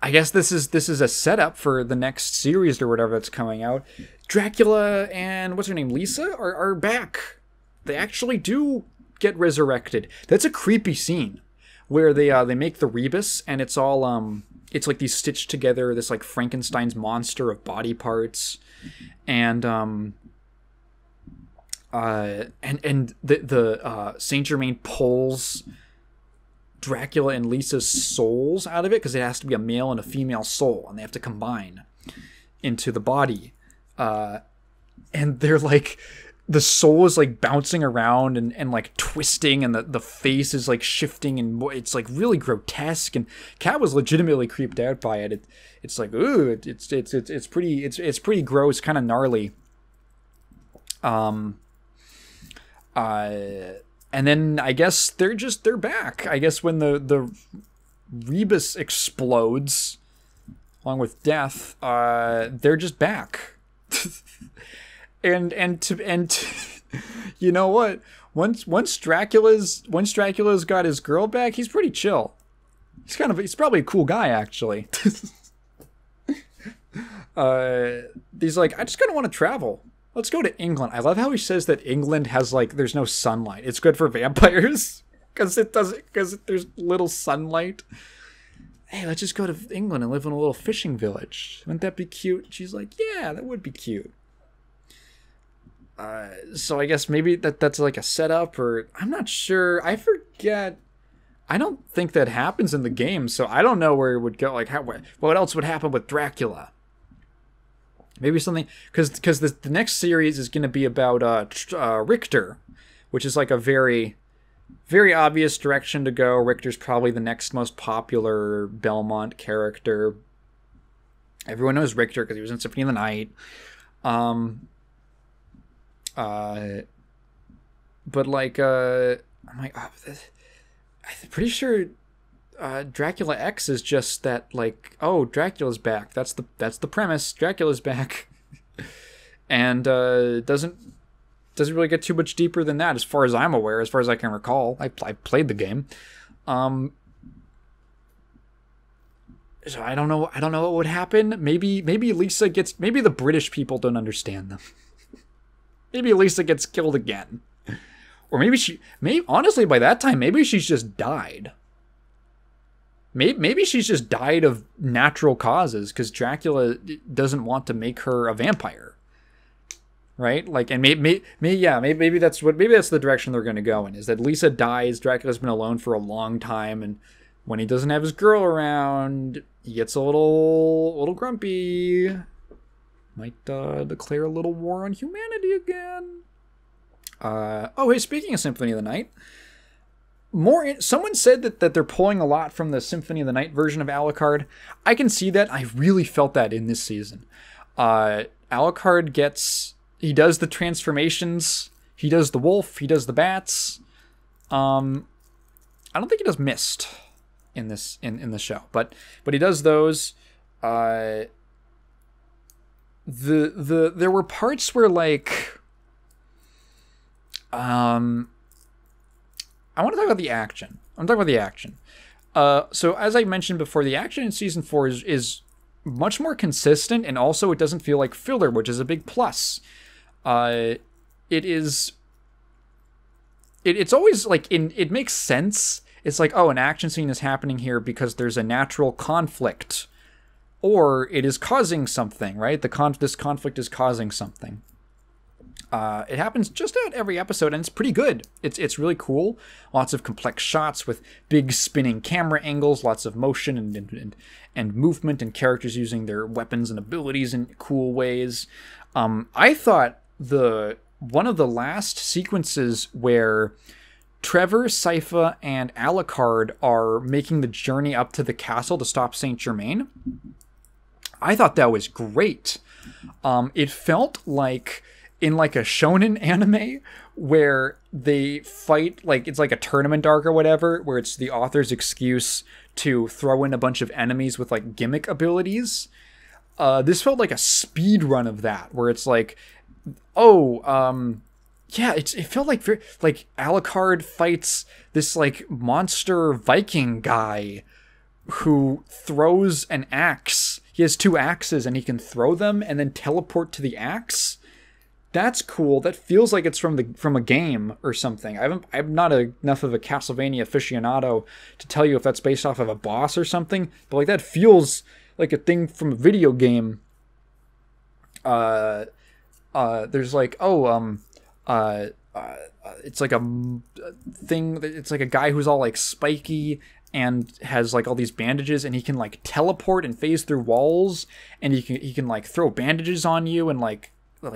[SPEAKER 1] I guess this is a setup for the next series or whatever that's coming out. Dracula and what's her name, Lisa, are back. They actually do get resurrected. That's a creepy scene where they make the rebus, and it's all it's like these stitched together, this like Frankenstein's monster of body parts, and the Saint Germain pulls Dracula and Lisa's souls out of it, because it has to be a male and a female soul, and they have to combine into the body, and they're like, the soul is like bouncing around and like twisting, and the face is like shifting, and it's like really grotesque, and Kat was legitimately creeped out by it. It's like, ooh, it's pretty gross, kind of gnarly. And then I guess they're back. I guess when the rebus explodes along with death, they're just back. and you know what? Once Dracula's got his girl back, he's pretty chill. He's probably a cool guy, actually. He's like, I just kind of want to travel. Let's go to England. I love how he says that England has like, there's no sunlight. It's good for vampires because there's little sunlight. Hey, let's just go to England and live in a little fishing village. Wouldn't that be cute? She's like, yeah, that would be cute. So I guess maybe that's like a setup, or I'm not sure. I forget. I don't think that happens in the game, so I don't know where it would go. Like, what else would happen with Dracula? Maybe something, because the next series is going to be about Richter, which is like a very, very obvious direction to go. Richter's probably the next most popular Belmont character. Everyone knows Richter because he was in Symphony of the Night. But like, I'm like, I'm pretty sure Dracula X is just that, like, oh, Dracula's back. That's the premise. Dracula's back, and doesn't really get too much deeper than that, as far as I'm aware, as far as I can recall. I played the game, so I don't know what would happen. Maybe Lisa gets. Maybe the British people don't understand them. Maybe Lisa gets killed again, or maybe honestly by that time maybe she's just died. Maybe she's just died of natural causes because Dracula doesn't want to make her a vampire, right? Like, and maybe that's the direction they're going to go in. Is that Lisa dies? Dracula's been alone for a long time, and when he doesn't have his girl around, he gets a little grumpy. Might declare a little war on humanity again. Oh, hey, speaking of Symphony of the Night, someone said that they're pulling a lot from the Symphony of the Night version of Alucard. I can see that. I really felt that in this season. Alucard he does the transformations. He does the wolf. He does the bats. I don't think he does Mist in this in the show, but he does those. There were parts where like I want to talk about the action. So as I mentioned before, the action in season 4 is much more consistent, and also it doesn't feel like filler, which is a big plus. It's always like it makes sense. It's like, oh, an action scene is happening here because there's a natural conflict, or it is causing something, right? This conflict is causing something. It happens just about every episode, and it's pretty good. It's really cool. Lots of complex shots with big spinning camera angles, lots of motion and movement, and characters using their weapons and abilities in cool ways. I thought one of the last sequences where Trevor, Sypha, and Alucard are making the journey up to the castle to stop Saint Germain, I thought that was great. It felt like in like a shonen anime where they fight, like it's like a tournament arc or whatever, where it's the author's excuse to throw in a bunch of enemies with like gimmick abilities. This felt like a speed run of that, where it's like, yeah, it felt like Alucard fights this like monster Viking guy who throws an axe. He has 2 axes and he can throw them and then teleport to the axe. That's cool. That feels like it's from a game or something. I'm not enough of a Castlevania aficionado to tell you if that's based off of a boss or something, but like that feels like a thing from a video game. There's like it's like a thing. It's like a guy who's all like spiky and has like all these bandages, and he can like teleport and phase through walls, and he can like throw bandages on you, and like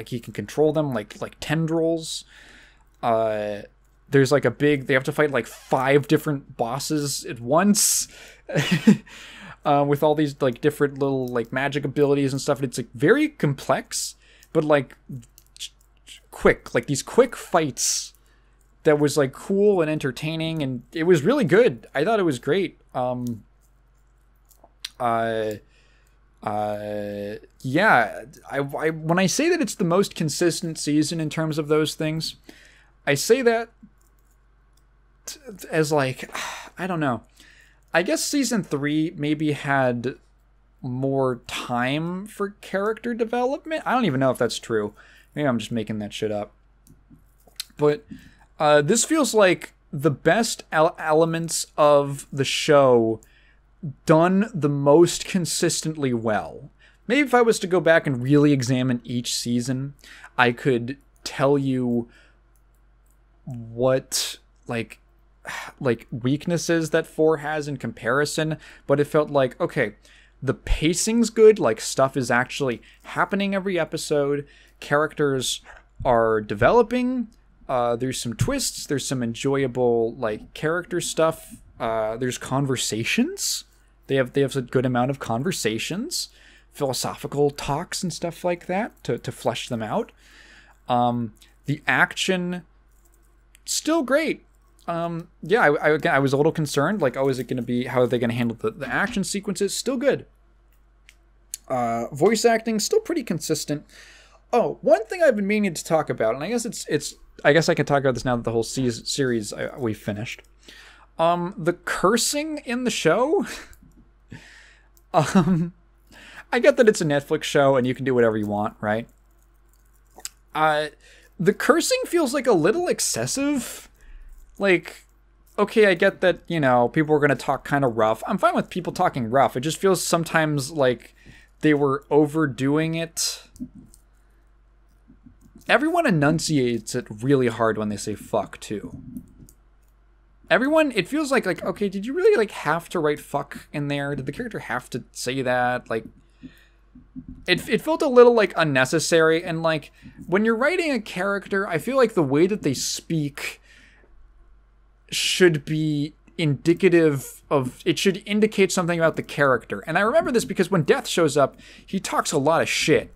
[SPEAKER 1] he can control them like tendrils. There's like they have to fight like 5 different bosses at once. With all these like different little like magic abilities and stuff. It's like very complex, but like quick, like these quick fights that was like cool and entertaining, and it was really good. I thought it was great. Yeah, I when I say that it's the most consistent season in terms of those things, I say that as like, I don't know. I guess season 3 maybe had more time for character development. I don't even know if that's true. Maybe I'm just making that shit up. But this feels like the best elements of the show done the most consistently well. Maybe if I was to go back and really examine each season, I could tell you what like weaknesses that 4 has in comparison, but it felt like, okay, the pacing's good, like stuff is actually happening every episode, characters are developing, there's some twists, there's some enjoyable like character stuff, there's conversations, they have a good amount of conversations, philosophical talks and stuff like that to flesh them out. The action still great. Yeah, I was a little concerned, like, oh, is it going to be, how are they going to handle the action sequences? Still good. Voice acting, still pretty consistent. Oh, one thing I've been meaning to talk about, and I guess I guess I can talk about this now that the whole series we've finished. The cursing in the show. I get that it's a Netflix show and you can do whatever you want, right? The cursing feels like a little excessive. Like, okay, I get that, you know, people are going to talk kind of rough. I'm fine with people talking rough. It just feels sometimes like they were overdoing it. Everyone enunciates it really hard when they say fuck, too. everyone, it feels like, okay, did you really, like, have to write fuck in there? Did the character have to say that? Like, it felt a little, like, unnecessary. And, like, when you're writing a character, I feel like the way that they speak should be indicative of, it should indicate something about the character. And I remember this because when Death shows up, he talks a lot of shit.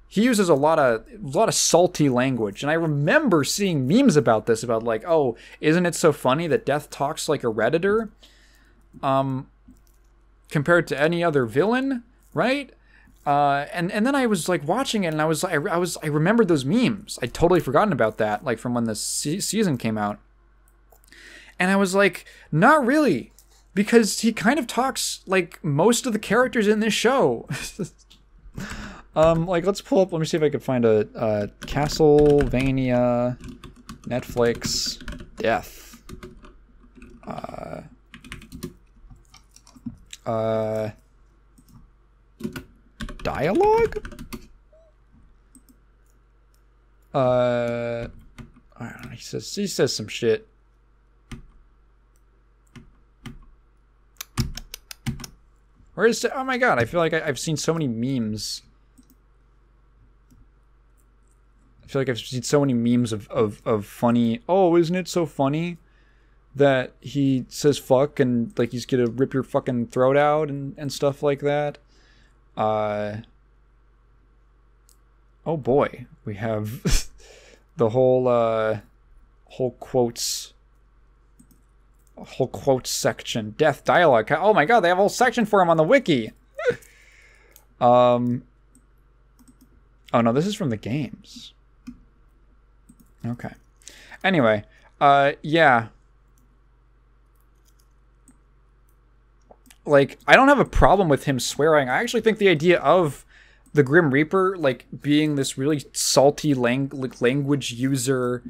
[SPEAKER 1] He uses a lot of salty language. And I remember seeing memes about this, about like, oh, isn't it so funny that Death talks like a Redditor? Compared to any other villain, right? And then I was like watching it, and I remembered those memes. I'd totally forgotten about that, like from when the season came out. And I was like, not really, because he kind of talks like most of the characters in this show. Like, let's pull up, let me see if I can find a Castlevania Netflix Death. Dialogue? I don't know, he says some shit. Where is it? Oh my god, I feel like I've seen so many memes. I feel like I've seen so many memes of funny, oh, isn't it so funny that he says fuck and like he's gonna rip your fucking throat out and stuff like that. Oh boy, we have the whole quotes section. Death dialogue. Oh my god, they have a whole section for him on the wiki. Oh no, this is from the games. Okay. Anyway, yeah. Like, I don't have a problem with him swearing. I actually think the idea of the Grim Reaper, like, being this really salty language user,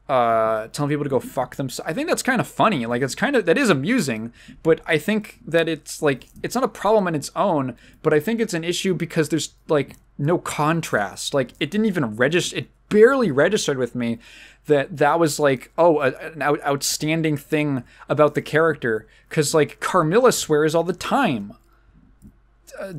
[SPEAKER 1] telling people to go fuck themselves, I think that's kind of funny. Like, that is amusing, but I think that it's, like, it's not a problem in its own, but I think it's an issue because there's, like, no contrast. Like, it didn't even register, it barely registered with me that was like, oh, an outstanding thing about the character, because like Carmilla swears all the time,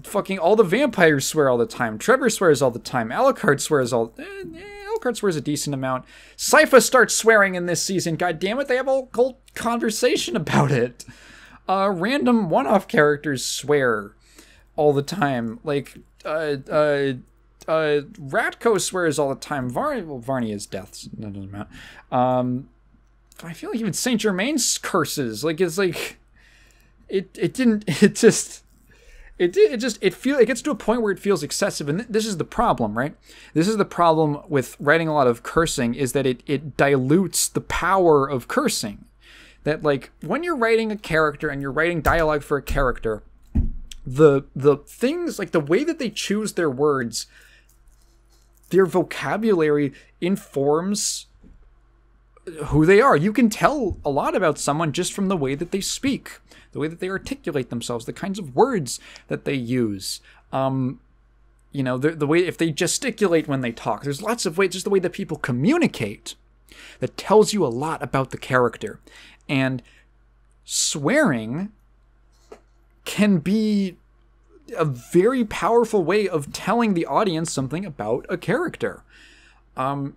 [SPEAKER 1] fucking all the vampires swear all the time, Trevor swears all the time, Alucard swears Alucard swears a decent amount, Sypha starts swearing in this season, god damn it, they have a whole conversation about it. Random one-off characters swear all the time, like Ratko swears all the time. Varney is death. That doesn't matter. I feel like even Saint Germain's curses. Like, it's like it gets to a point where it feels excessive, and this is the problem, right? This is the problem with writing a lot of cursing, is that it dilutes the power of cursing. That, like, when you're writing a character and you're writing dialogue for a character, the things, like the way that they choose their words, their vocabulary informs who they are. You can tell a lot about someone just from the way that they speak, the way that they articulate themselves, the kinds of words that they use. You know, the way, if they gesticulate when they talk, there's lots of ways, just the way that people communicate that tells you a lot about the character. And swearing can be a very powerful way of telling the audience something about a character. And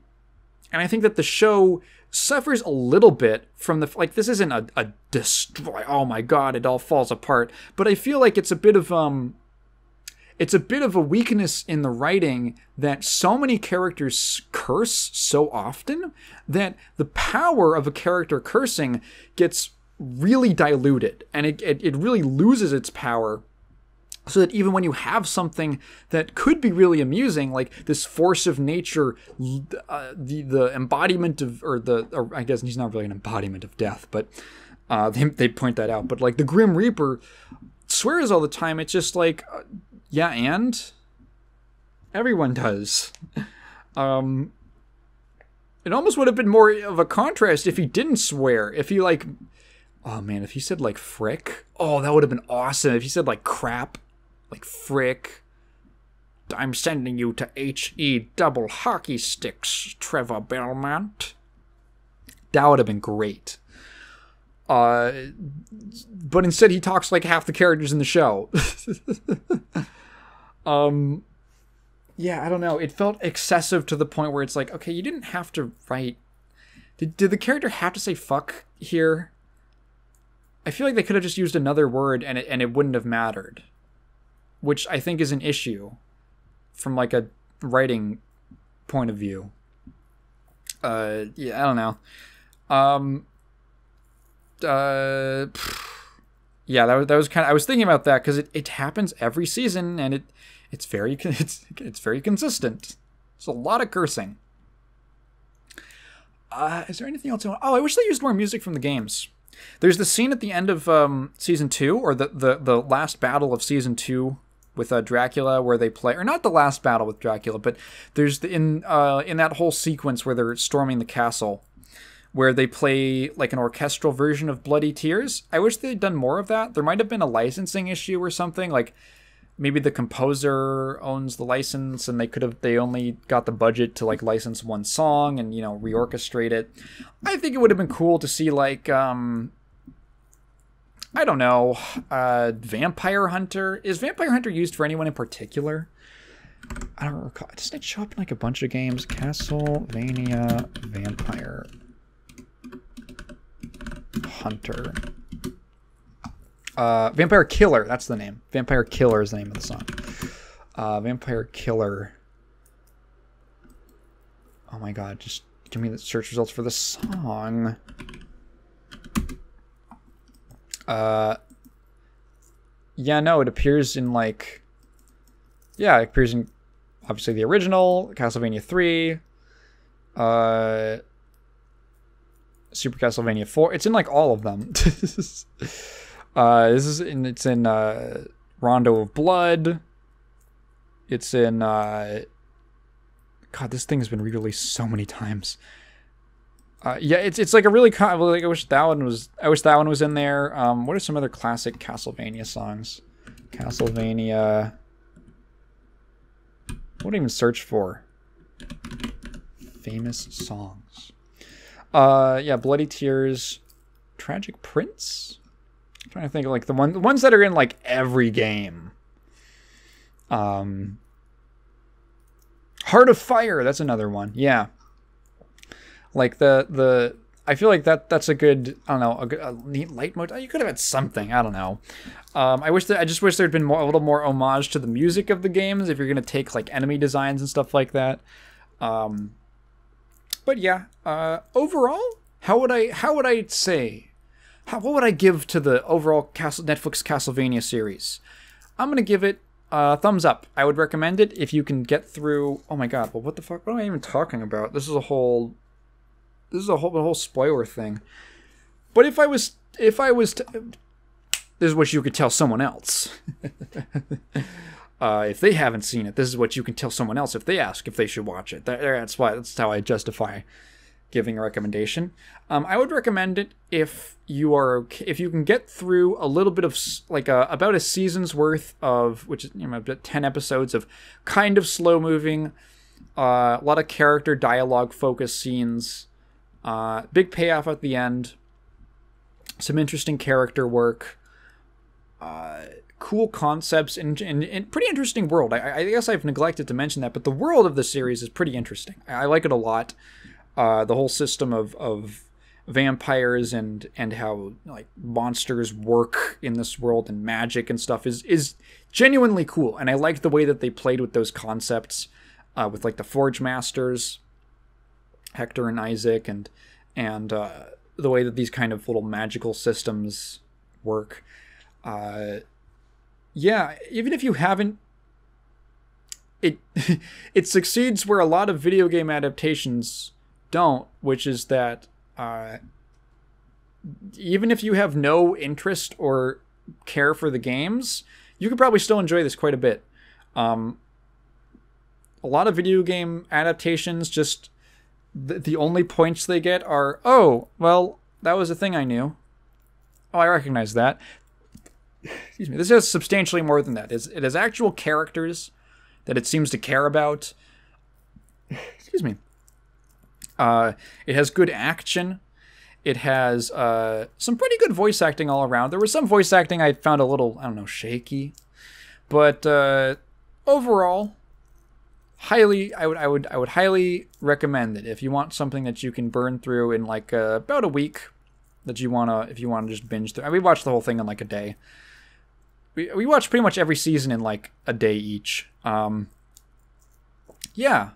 [SPEAKER 1] I think that the show suffers a little bit from the, like, this isn't a destroy, oh my god, it all falls apart, but I feel like it's a bit of a weakness in the writing that so many characters curse so often that the power of a character cursing gets really diluted, and it really loses its power, so that even when you have something that could be really amusing, like this force of nature, the embodiment of, or I guess he's not really an embodiment of death, but they point that out, but like the Grim Reaper swears all the time, it's just like, yeah, and everyone does. It almost would have been more of a contrast if he didn't swear, if he like, oh man, if he said like frick, oh, that would have been awesome. If he said like crap, like frick, I'm sending you to HE double hockey sticks, Trevor Belmont. That would have been great. But instead he talks like half the characters in the show. Yeah, I don't know. It felt excessive to the point where it's like, okay, you didn't have to write. Did the character have to say fuck here? I feel like they could have just used another word and it wouldn't have mattered. Which I think is an issue from like a writing point of view. Yeah, I don't know. Yeah, that was kind of, I was thinking about that because it happens every season and it's very consistent. It's a lot of cursing. Is there anything else? I wish they used more music from the games. There's the scene at the end of season 2, or the last battle of season 2 with Dracula, where they play, or not the last battle with Dracula, but there's in that whole sequence where they're storming the castle, where they play like an orchestral version of Bloody Tears. I wish they'd done more of that. There might have been a licensing issue or something, like maybe the composer owns the license and they only got the budget to like license one song and, reorchestrate it. I think it would have been cool to see like, I don't know, Vampire Hunter. Is Vampire Hunter used for anyone in particular? I don't recall. Doesn't it show up in like a bunch of games? Castlevania Vampire Hunter. Vampire Killer, that's the name. Vampire Killer is the name of the song. Vampire Killer. Oh my god, just give me the search results for the song. Yeah, no, it appears in like... Yeah, it appears in obviously the original, Castlevania 3, Super Castlevania 4. It's in like all of them. It's in Rondo of Blood. It's in God, this thing has been re-released so many times. Yeah, it's like a really like I wish that one was in there. What are some other classic Castlevania songs? Castlevania. What do I even search for? Famous songs. Yeah, Bloody Tears, Tragic Prince. I'm trying to think of like the ones that are in like every game. Heart of Fire, that's another one. Yeah. Like the I feel like that's a good, I don't know, a neat light mode. You could have had something, I don't know. I just wish there'd been a little more homage to the music of the games if you're gonna take like enemy designs and stuff like that. But yeah, overall, what would I give to the overall Netflix Castlevania series? I'm gonna give it a thumbs up. I would recommend it if you can get through. Oh my god! Well, what the fuck? What am I even talking about? This is a whole spoiler thing. But if I was, this is what you could tell someone else. If they haven't seen it, this is what you can tell someone else if they ask if they should watch it. That's how I justify giving a recommendation. I would recommend it if you can get through a little bit of like about a season's worth of, which is about 10 episodes of kind of slow moving, a lot of character dialogue focused scenes, big payoff at the end, some interesting character work, cool concepts, and pretty interesting world. I guess I've neglected to mention that, but the world of the series is pretty interesting. I like it a lot. The whole system of vampires and how like monsters work in this world and magic and stuff is genuinely cool. And I like the way that they played with those concepts, with like the Forge Masters, Hector and Isaac, and the way that these kind of little magical systems work. Yeah, even if you haven't, it succeeds where a lot of video game adaptations don't, which is that even if you have no interest or care for the games, you could probably still enjoy this quite a bit. A lot of video game adaptations, just the only points they get are, oh, well, that was a thing I knew. Oh, I recognize that. Excuse me. This has substantially more than that. It has actual characters that it seems to care about. Excuse me. It has good action. It has some pretty good voice acting all around. There was some voice acting I found a little, I don't know, shaky, but overall, I would highly recommend it if you want something that you can burn through in like about a week. That you if you wanna just binge through. I mean, we watched the whole thing in like a day. We watched pretty much every season in like a day each. Yeah,